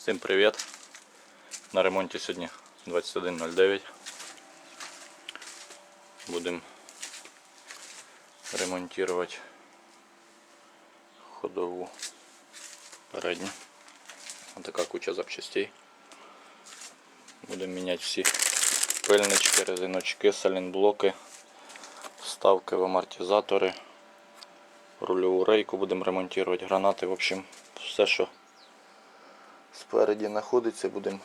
Всім привіт! На ремонті сьогодні 21.09. Будемо ремонтувати ходову передню. Ось така куча запчастей. Будемо міняти всі пильнички, резиночки, салінблоки, вставки в амортизатори, рульову рейку будемо ремонтувати, гранати, в общем, все, що спереді знаходиться, будемо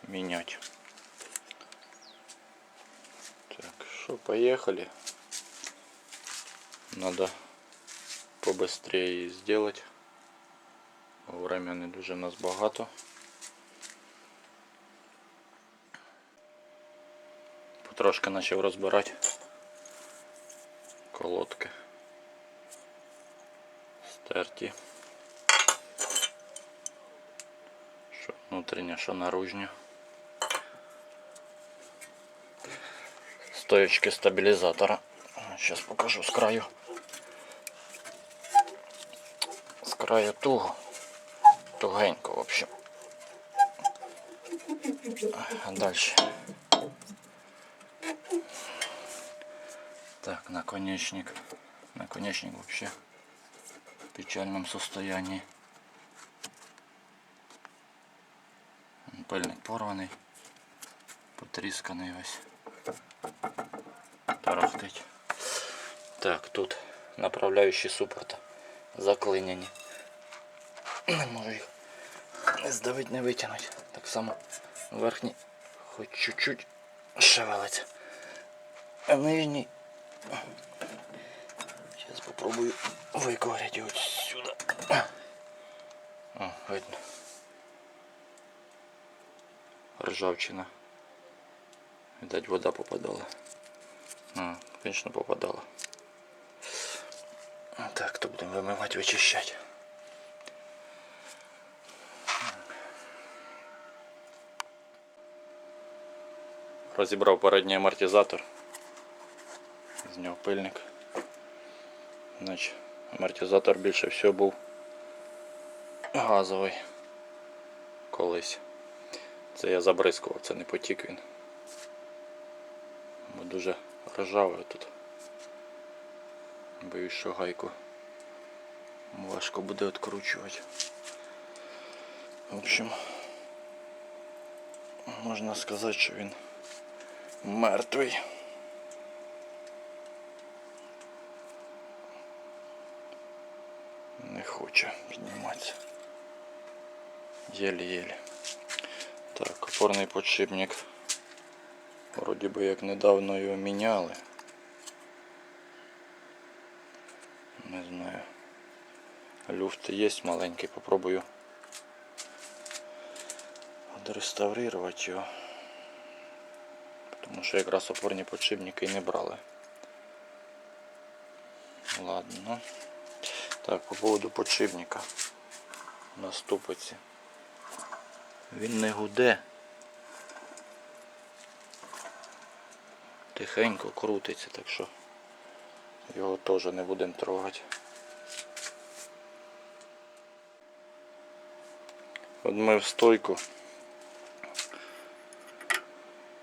міняти. Так, що, поїхали. Надо побыстрее її зробити. Время не дуже у нас багато. Потрошки почав розбирати колодки. Стерті. Що внутрішня, що наружня. Стоечки стабілізатора. Зараз покажу з краю. З краю туго. Тугенько, в общем. А дальше. Так, наконечник. Наконечник вообще в печальном состоянии. Пильник порваний, потрісканий весь. Тарахтить. Так, тут направляючі супорта заклиняні. Не можу їх не здавити, не витягнути. Так само верхній хоч чуть-чуть шевелиться. А нижній зараз попробую виковырять його сюди. О, видно. Ржавчина. Видать, вода попадала. Звісно, попадала. Так, то будемо вимивати, вичищати. Розібрав передній амортизатор. З нього пильник. Значить, амортизатор більше всього був газовий колись. Це я забризкував, це не потік він. Бо дуже ржавий тут. Боюсь, що гайку важко буде відкручувати. В общем, можна сказати, що він мертвий. Не хоче підніматися. Єлі-єлі. Так, опорний подшипник. Вроді би як недавно його міняли. Не знаю. Люфт є маленький, попробую відреставрувати його. Тому що якраз опорні подшипники і не брали. Ладно. Так, по поводу подшипника на ступиці. Він не гуде. Тихенько крутиться, так що його теж не будемо трогати. Одмив стойку.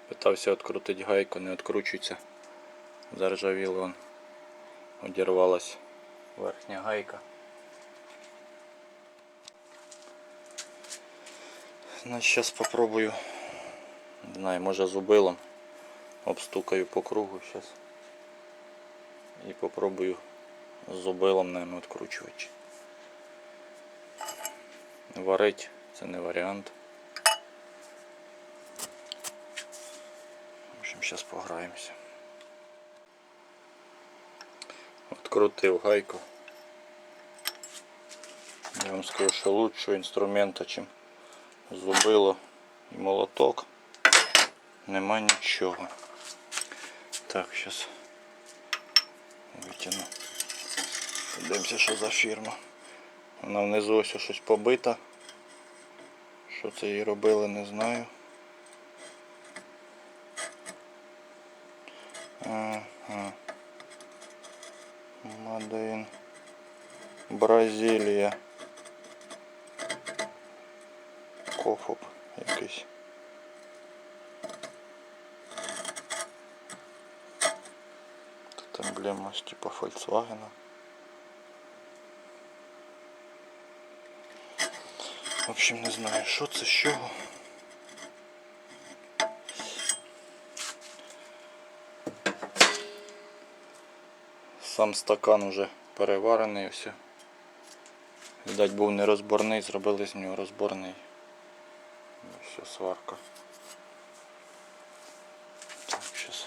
Питався відкрутити гайку, не відкручується. Заржавіло, вон одірвалась верхня гайка. Значить, зараз спробую, не знаю, може зубилом. Обстукаю по кругу зараз. І попробую зубилом, наверное, відкручувати. Варить це не варіант. В общем, зараз пограємося. Відкрутив гайку. Я вам скажу, що лучшого інструмента, чим зубило і молоток, нема нічого. Так, зараз витягну. Подивимося, що за фірма. Вона внизу ось щось побита. Що це її робили, не знаю. Ага. Мадин. Бразилія. Емблема типа Volkswagen. В общем, не знаю, що це, з чого. Сам стакан уже переварений, все. Видать, був нерозборний, зробили з нього розборний. Все, сварка. Так, зараз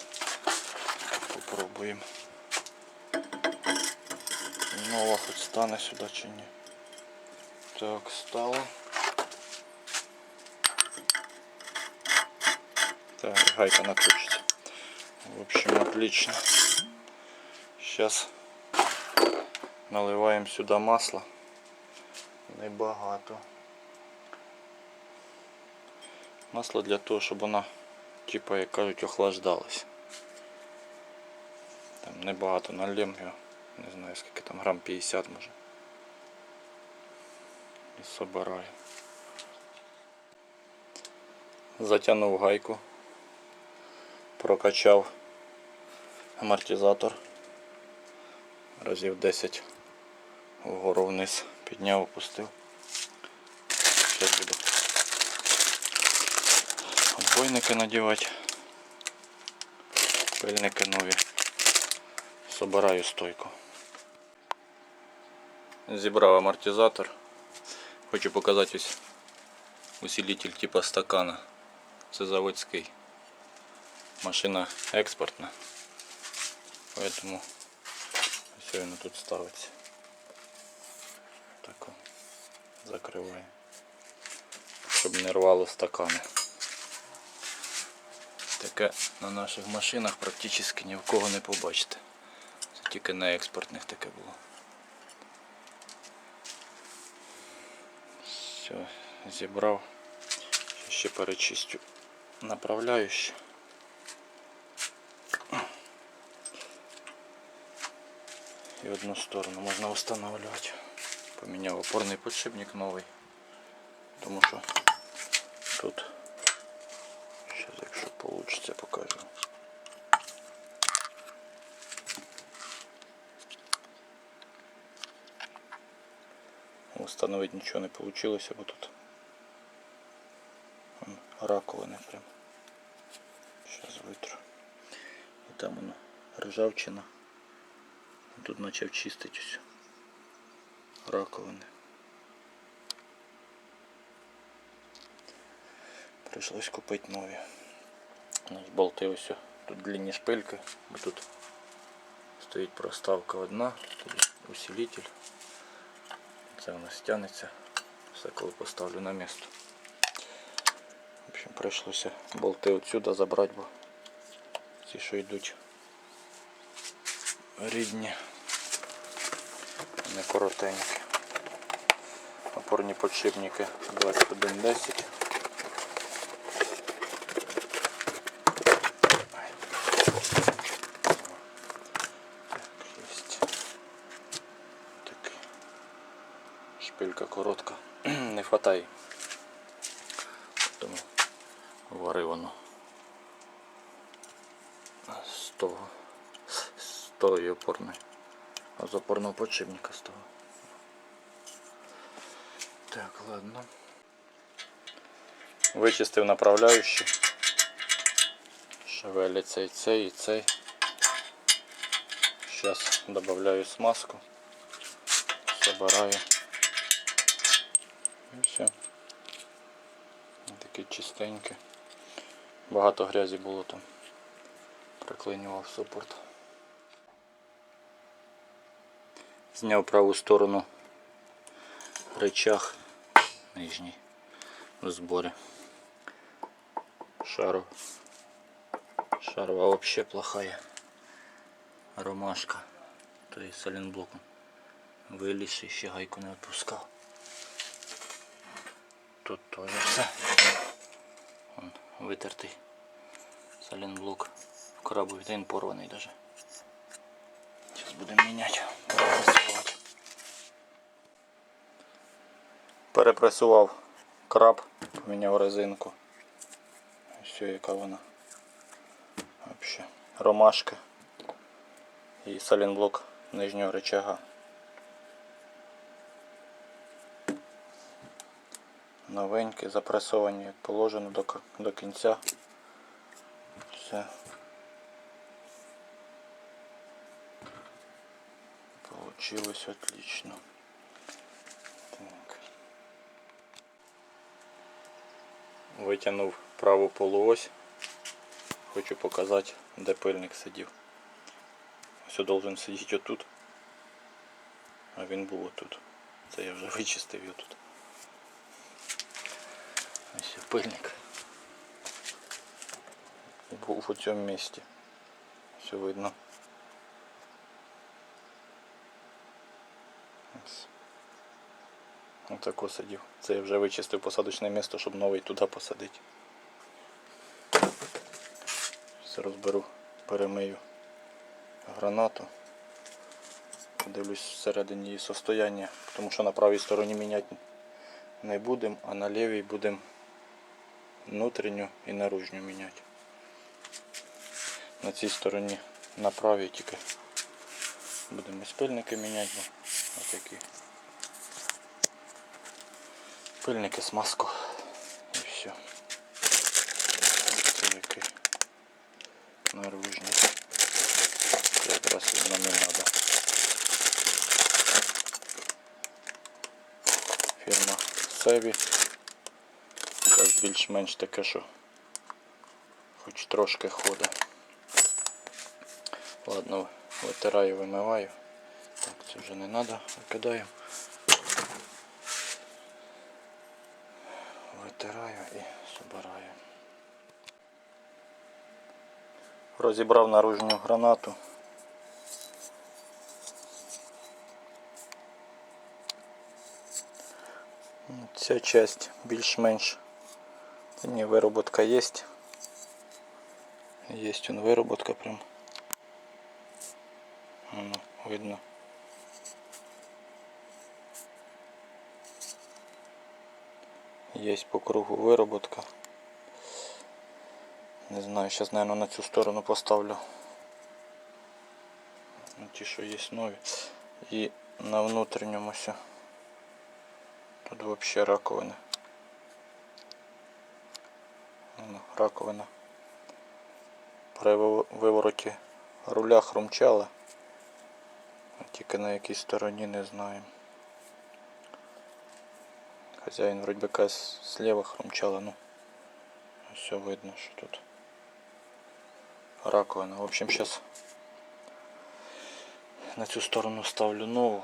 попробуємо. Нова хоч стане сюди чи ні. Так, стало. Так, гайка накручится. В общем, отлично. Сейчас наливаем сюда масло. Небагато. Масло для того, щоб вона, типа, як кажуть, охлаждалась. Там небагато налємо його. Не знаю скільки там, грам 50 може. І собираю. Затягнув гайку. Прокачав амортизатор. Разів 10 вгору вниз. Підняв, опустив. Зараз буду отбойники надівати. Пильники нові. Собираю стойку. Зібрав амортизатор. Хочу показати ось усилитель типа стакана. Це заводський. Машина експортна. Поэтому все воно тут ставиться. Так, закриваю. Щоб не рвало стакани. Таке на наших машинах практично ні в кого не побачите. Це тільки на експортних таке було. Все, зібрав. Ще перечистю направляючи. І одну сторону можна встановлювати. Поміняв опорний підшипник новий. Тому що тут, зараз якщо вийде, покажу. Встановити нічого не вийшло, бо тут раковини прям. Зараз витру. І там воно ржавчина. Тут почав чистити все. Раковини. Прийшлось купити нові. Болти ось. Тут длинні шпильки, бо тут стоїть проставка одна, тут усилитель. Це у нас тягнеться. Все коли поставлю на місце. В общем, прийшлося болти отсюда забрати, бо ці, що йдуть рідні, не коротенькі. Опорні підшипники 2110. Шпилька коротка, не хватає, тому варив воно з тої опорної, а з опорного підшипника з того. Так, ладно. Вичистив направляючі, шевеляться і цей, і цей. Зараз додаю смазку, собираю. І все. Такі чистенькі. Багато грязі було там. Приклинював супорт. Зняв праву сторону рычаг нижній в зборі. Шарова вообще плохая. Ромашка. То есть саленблоком. Виліз і ще гайку не відпускав. Тут теж все. Вон, витертий саленблок. В коробі він порваний даже. Зараз будемо міняти. Перепресувати. Перепресував краб, поміняв резинку. Все, яка вона. Вообще. Ромашка. і салінблок нижнього рычага. Новенькі, запресовані як положено до кінця. Все. Получилось отлично. Так. Витягнув праву полуось. Хочу показати, де пильник сидів. Ось должен сидіти отут. А він був отут. Це я вже вичистив його тут. Ось пильник. Був у цьому місці. Все видно. Ось тако сидів. Це я вже вичистив посадочне місце, щоб новий туди посадити. Все розберу, перемию гранату. Подивлюсь всередині її состояння, тому що на правій стороні міняти не будемо, а на лівій будемо внутрішню і наружню міняти. На цій стороні, на правій тільки будемо спильники міняти. Ось такі. Пильники, смазку і все. Це який наружний. Це якраз воно не треба. Фірма Севі. Зараз більш-менш таке, що хоч трошки ходить. Ладно, витираю, вимиваю. Так, це вже не треба, викидаю. Витираю і збираю. Розібрав наружню гранату. Ця часть більш-менш, ні, вироботка є. Є он вироботка прям. Воно видно. Є по кругу вироботка. Не знаю, зараз, мабуть, на цю сторону поставлю. Ті, що є нові. І на внутрішньому все. Тут взагалі раковина. Раковина. При вивороті руля хрумчала. Тільки на якій стороні не знаю. Хазяїн вроді би каже зліва хрумчала, ну все видно, що тут раковина. В общем, зараз на цю сторону ставлю нову,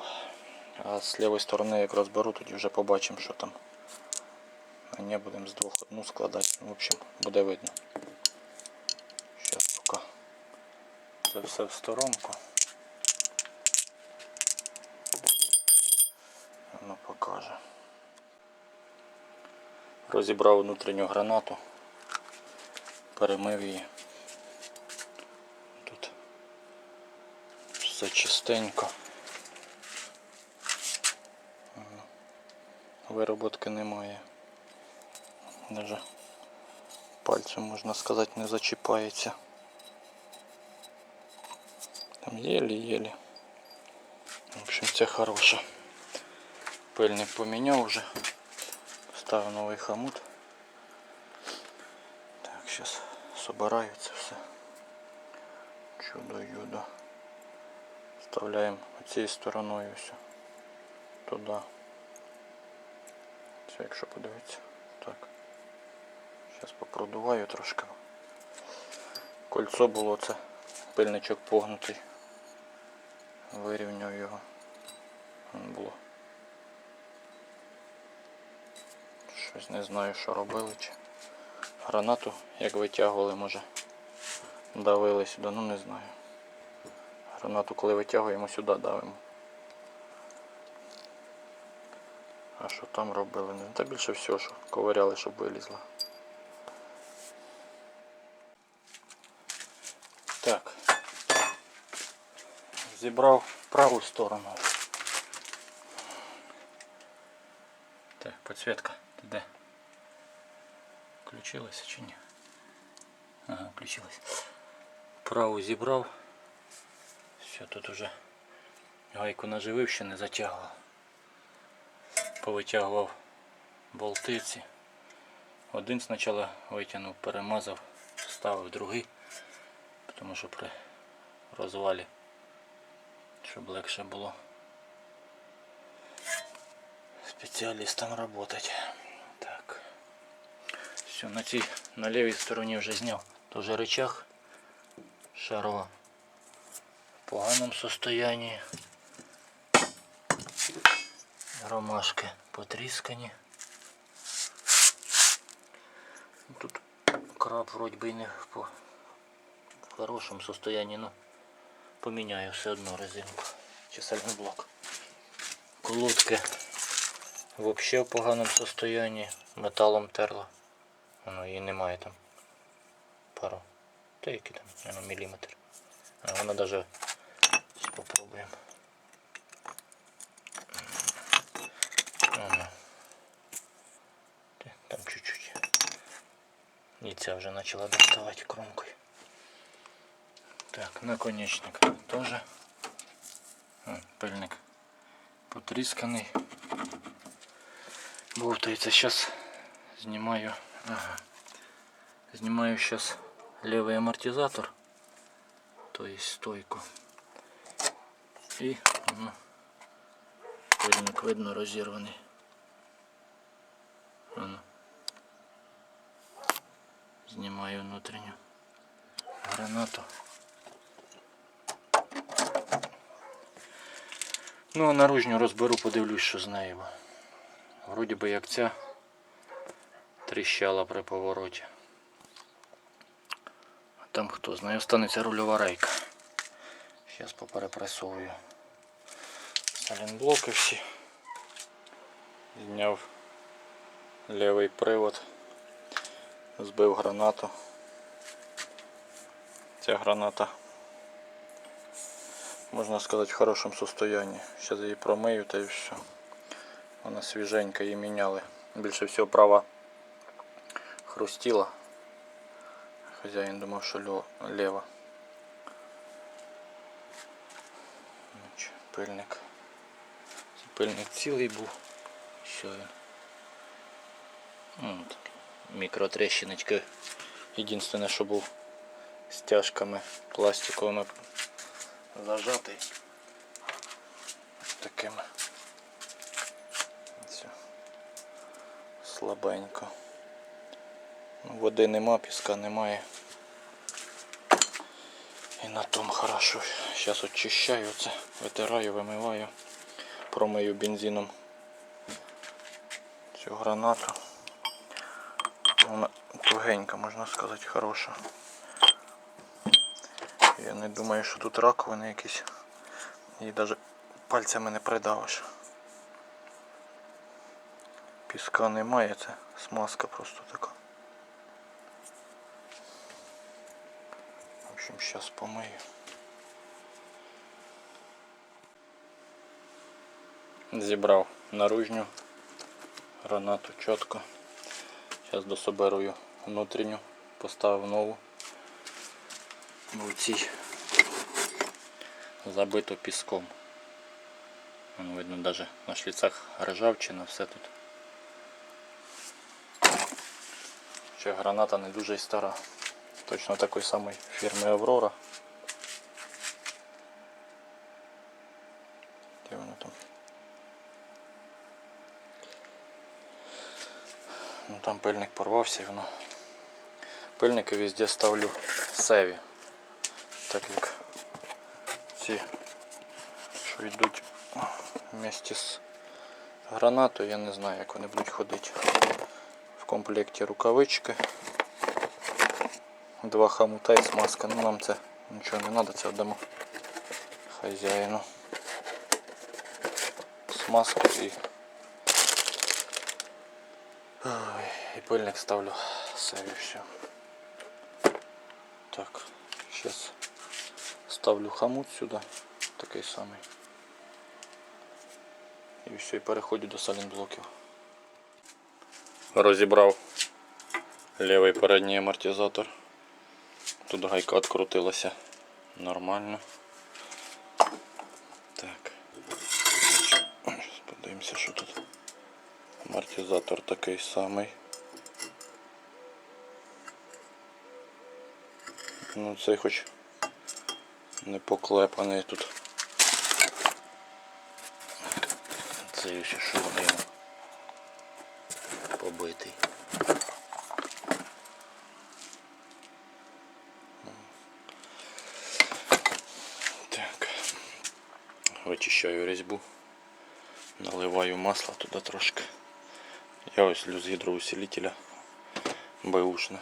а з лівої сторони як розберу, тоді вже побачимо, що там. А не будемо з двох одну складати. В общем, буде видно. Зараз поки це все в сторонку. Воно покаже. Розібрав внутрішню гранату, перемив її. Тут все чистенько. Вироботки немає. Даже пальцем, можна сказати, не зачіпається. Там єлі-єлі. В общем, це хороше. Пильник поміняв вже. Ставив новий хомут. Так, зараз собираю це все. Чудо-юдо. Вставляємо цією стороною все. Туди. Це якщо подивитися. Так. Зараз попродуваю трошки. Кольцо було, це пильничок погнутий. Вирівняв його. Було. Щось не знаю, що робили. Чи гранату як витягували, може давили сюди, ну не знаю. Гранату коли витягуємо, сюди давимо. А що там робили? Та більше всього, що ковиряли, щоб вилізла. Так. Зібрав праву сторону. Так, підсвітка. Ти де? Включилася чи ні? Ага, включилась. Праву зібрав. Все, Все, тут уже гайку наживив, ще не затягував. Повитягував болтиці. Один спочатку витягнув, перемазав, ставив другий, тому що при розвалі, щоб легше було спеціалістам працювати. Так. Все, на лівій стороні вже зняв. Теж рычаг шарова в поганому состоянии. Ромашки потріскані. Тут краб вроді би і не в хорошому состоянии, но поміняю все одно резинку чи сальноблок. Колодки взагалі в поганому состоянии, металом терло. Воно її немає там пару, та які там, наверное, міліметр. А вона навіть спробуємо. Там чуть-чуть. І ця вже почала доставати кромкою. Так, наконечник теж. Пильник потрісканий. Бовтається. Зараз знімаю. Ага. Знімаю зараз лівий амортизатор, то есть стойку. І пильник видно розірваний. Знімаю внутрішню гранату. Ну а наружню розберу, подивлюсь, що з нею. Вроді би як ця тріщала при повороті. А там хто знає, останеться рульова рейка. Зараз поперепресовую салінблоки всі. Зняв лівий привод. Збив гранату. Ця граната, можна сказати, в хорошому состоянии. Зараз її промию та і все. Вона свіженька, її міняли. Більше всього права хрустіла. Хазяїн думав, що лева. Пильник. Пильник цілий був. Що він? Мікротрещиночки. Єдине, що був стяжками пластиковими зажатий. Такими. Все. Слабенько. Води нема, піска немає. І на тому хорошо. Зараз очищаю це, витираю, вимиваю, промию бензином цю гранату. Вона тугенька, можна сказати, хороша. Я не думаю, що тут раковини якісь. Її навіть пальцями не придавиш. Піска немає, це смазка просто така. В общем, зараз помию. Зібрав наружню гранату чітко. Зараз дособирую внутрішню, поставив нову. Бо в цій забито піском. Воно видно навіть на шліцах ржавчина, все тут. Ще граната не дуже й стара. Точно такої самої фірми Аврора. Де воно там? Ну там пильник порвався і воно. Пильники везде ставлю севі. Так як ці, що йдуть вместе з гранатою, я не знаю, як вони будуть ходити. В комплекті рукавички, 2 хомута і смазка. Ну нам це нічого не треба, це віддамо хазяїну. Смазку і пильник ставлю севі, все. Так, зараз ставлю хомут сюди, такий самий. І все, і переходжу до салінблоків. Розібрав лівий передній амортизатор. Тут гайка відкрутилася нормально. Подивимося, що тут. Амортизатор такий самий. Ну цей хоч не поклепаний тут. Цей ще що один побитий. Так. Вичищаю різьбу. Наливаю масло туди трошки. Я ось лью з гідроусилителя бэушне.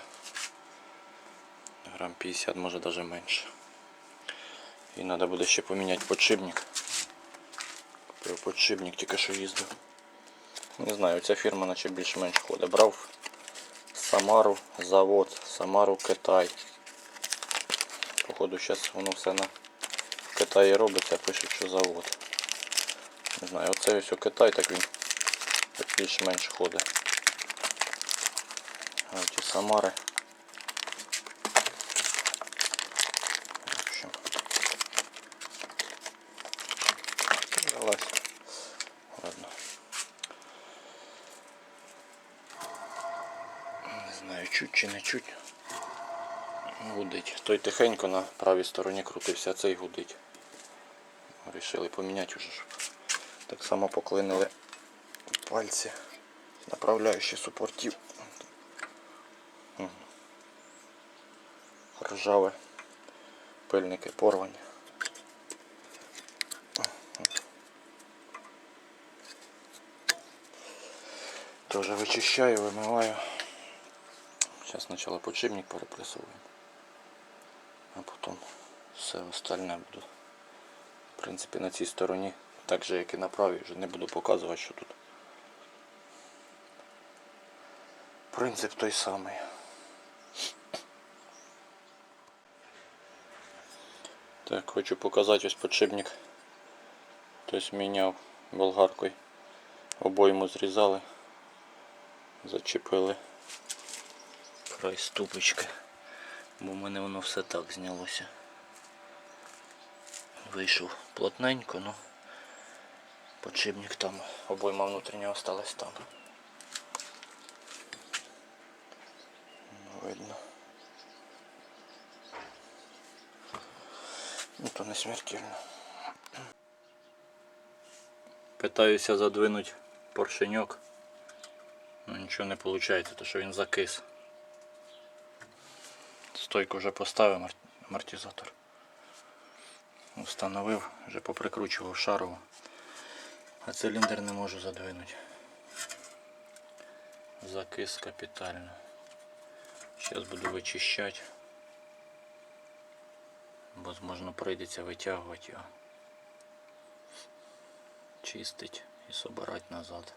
Грам 50, може навіть менше. І треба буде ще поміняти подшипник. Купив подшипник, тільки що їздив. Не знаю, ця фірма наче більш-менш ходить. Брав Самару завод, Самару Китай. Походу зараз воно все в Китаї робиться, пишуть, що завод. Не знаю, оце ось у Китай, так він більш-менш ходить. А ті Самари. В общем. Залазь. Ладно. Не знаю, чуть чи не чуть. Гудить. Той тихенько на правій стороні крутився, а цей гудить. Рішили поміняти вже, щоб так само поклинили пальці направляючи супортів. Ржаве. Пильники порвані. Тоже вичищаю, вимиваю. Зараз спочатку подшипник перепресовуємо, а потім все остальне буду. В принципі, на цій стороні, так же як і на правій, вже не буду показувати, що тут. Принцип той самий. Так, хочу показати ось подшипник. Тобто міняв болгаркою. Обойму зрізали. Зачепили край ступочки, бо в мене воно все так знялося. Вийшов плотненько, но подшипник там, обойма внутрішня осталась там. Видно. Ну то не смертельно. Питаюся задвинути поршеньок. Ну нічого не виходить, тому що він закис. Стойку вже поставив, амортизатор. Встановив, вже поприкручував шарово. А циліндр не можу задвинути. Закис капітально. Зараз буду вичищати. Возможно, прийдеться витягувати його. Чистить і собирати назад.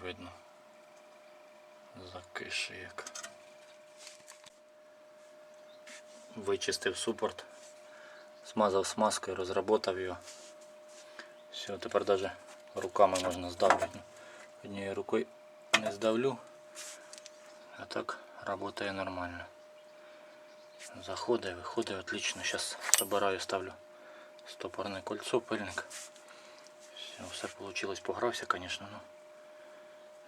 Видно, закише як. Вичистив супорт, смазав смазкою, розработав його. Все, тепер навіть руками можна здавлювати. Однією рукою не здавлю, а так працює нормально. Заходить, виходить, отлично. Зараз собираю, ставлю стопорне кольцо, пильник. Все вийшло, погрався, звісно, но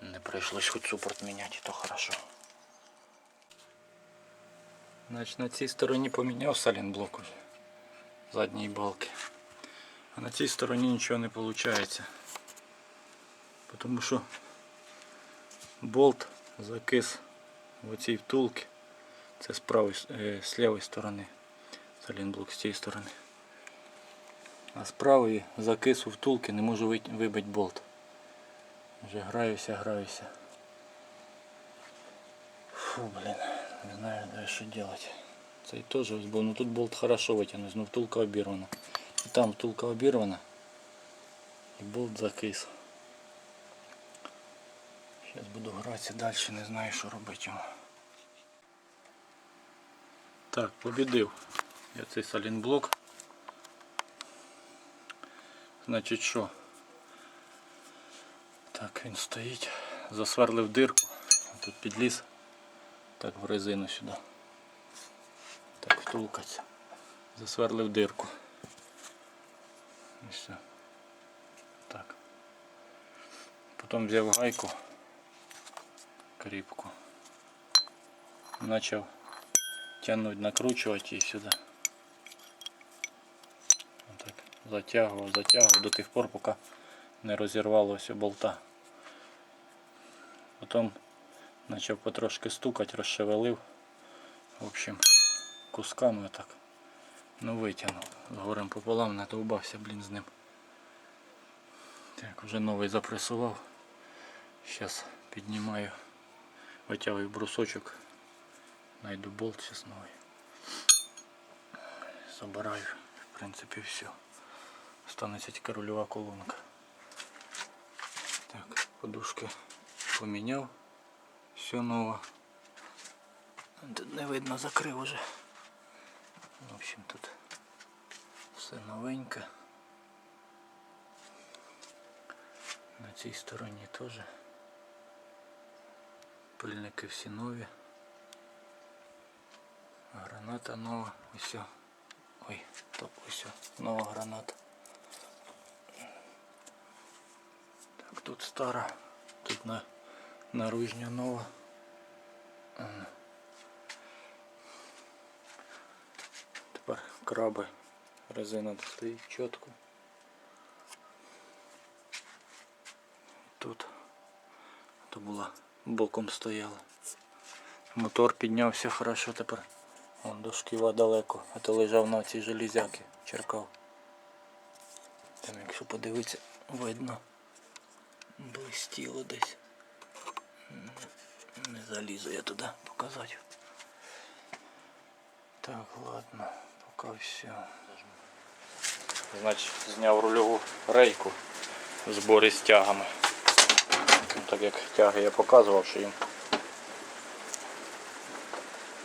не прийшлось хоч супорт міняти, то хорошо. Значить, на цій стороні поміняв салінблок уже задньої балки. А на цій стороні нічого не виходить. Тому що болт закис в оцій втулці. Це з лівої сторони. Салінблок з цієї сторони. А з правої закис у втулки, не можу вибити болт. Вже граюся. Фу, блин, не знаю даже що делать. Цей теж ось був, ну тут болт хорошо витягнув, но втулка обірвана. І там втулка обірвана. І болт закис. Зараз буду гратися далі, не знаю що робити йому. Так, побідив я цей салінблок. Значить що? Так, він стоїть, засверлив дирку, тут підліз, так в резину сюди, так втулкаться, засверлив дирку. І все. Так. Потім взяв гайку кріпку. Почав тягнути, накручувати її сюди. Отак. Затягував до тих пор, поки не розірвалося болта. Потім почав потрошки стукати, розшевелив. В общем, кусками так. Ну витягнув. Згорем пополам, надовбався, блін, з ним. Так, вже новий запресував. Зараз піднімаю, витягую брусочок, знайду болт, зараз новий. Собираю, в принципі, все. Останеться тільки рульова колонка. Так, подушки поміняв. Все нове. Тут не видно, закрив уже. В общем, тут все новеньке. На цій стороні теж. Пильники всі нові. Граната нова. Ось. Ой, топ, ось. Нова граната. Так, тут стара. Тут наружня нова. Тепер краби. Резина стоїть чітко. Тут. То була боком стояла. Мотор піднявся хорошо тепер. Вон до шківа далеко, а то лежав на цій железяки, черкав. Там якщо подивитися, видно, блистіло десь. Не залізу я туди показати. Так, ладно, поки все. Значить, зняв рульову рейку в зборі з тягами. Так як тяги я показував, що їм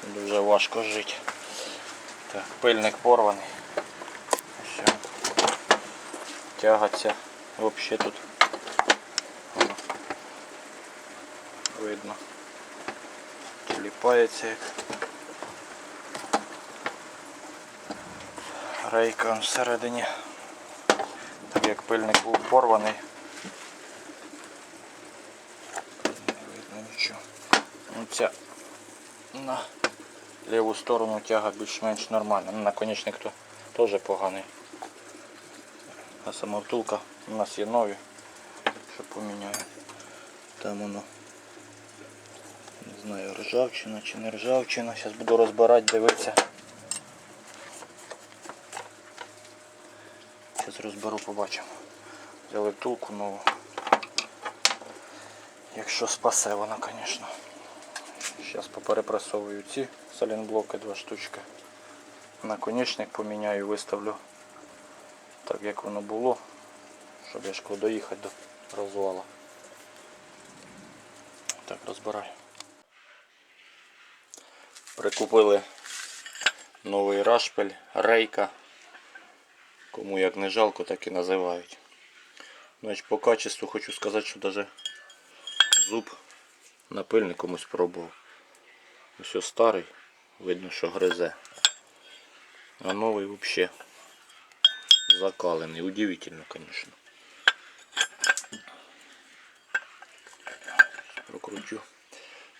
дуже важко жити. Так, пильник порваний. Все. Тягаться взагалі тут видно. Тіліпається як. Рейка всередині. Так як пильник був порваний. Не видно нічого. Оця на ліву сторону тяга більш-менш нормальна. Наконечник то теж поганий. А сама втулка у нас є нові, що поміняю. Там воно, не знаю, ржавчина чи не ржавчина. Зараз буду розбирати, дивитися. Зараз розберу, побачимо. Взяли втулку нову. Якщо спасе вона, звісно. Зараз поперепресовую ці салінблоки, 2 штучки. Наконечник поміняю, виставлю так, як воно було, щоб я шкода доїхати до розвала. Так, розбираю. Прикупили новий рашпиль, рейка. Кому як не жалко, так і називають. Значить, по качеству хочу сказати, що навіть зуб напильник комусь пробував. Ось старий, видно, що гризе. А новий взагалі закалений. Удивительно, звісно. Прокручу.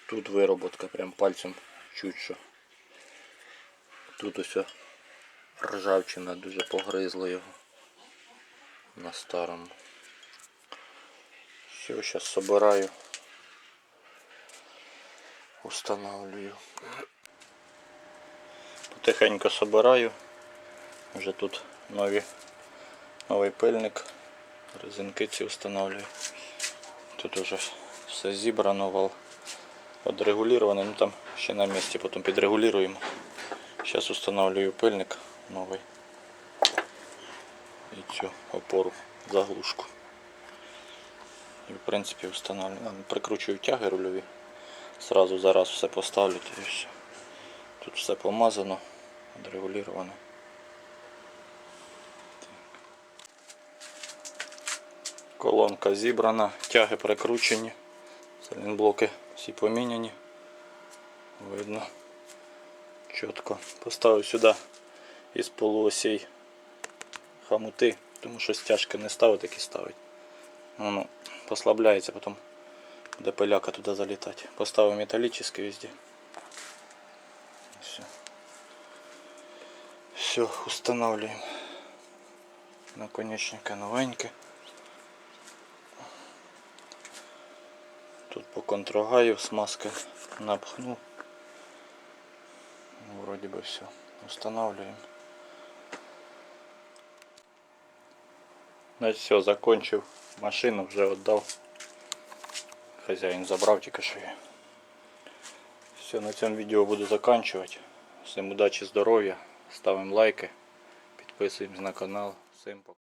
Тут вироботка, прям пальцем чуть що. Тут ось ржавчина дуже погризла його на старому. Все, зараз собираю, устанавливаю. Потихеньку собираю. Вже тут новий пильник, резинки ці встановлюю. Тут вже все зібрано, вал відрегулірований, ну там ще на місці, потім підрегулюємо. Зараз встановлюю пильник новий і цю опору, заглушку. І в принципі встановлюю. Прикручую тяги рульові. Сразу зараз все поставлю і все. Тут все помазано, відрегулювано. Колонка зібрана, тяги прикручені, салінблоки всі поміняні. Видно чітко. Поставив сюди із полуосей хомути Тому що стяжки не ставить, так і ставить. Воно послабляється, потім буде пиляка туди залітати. Поставив металлический везде. Все. Все, устанавливаем. Наконечники новенькі. Тут по контрогаю смазки напхнул. Вроде бы все. Устанавливаем. Значит, все, закончив машину, вже віддав. Хазяїн забрав тільки що я. Все, на цьому відео буду заканчивать. Всім удачі, здоров'я, ставимо лайки, підписуємось на канал. Всім пока.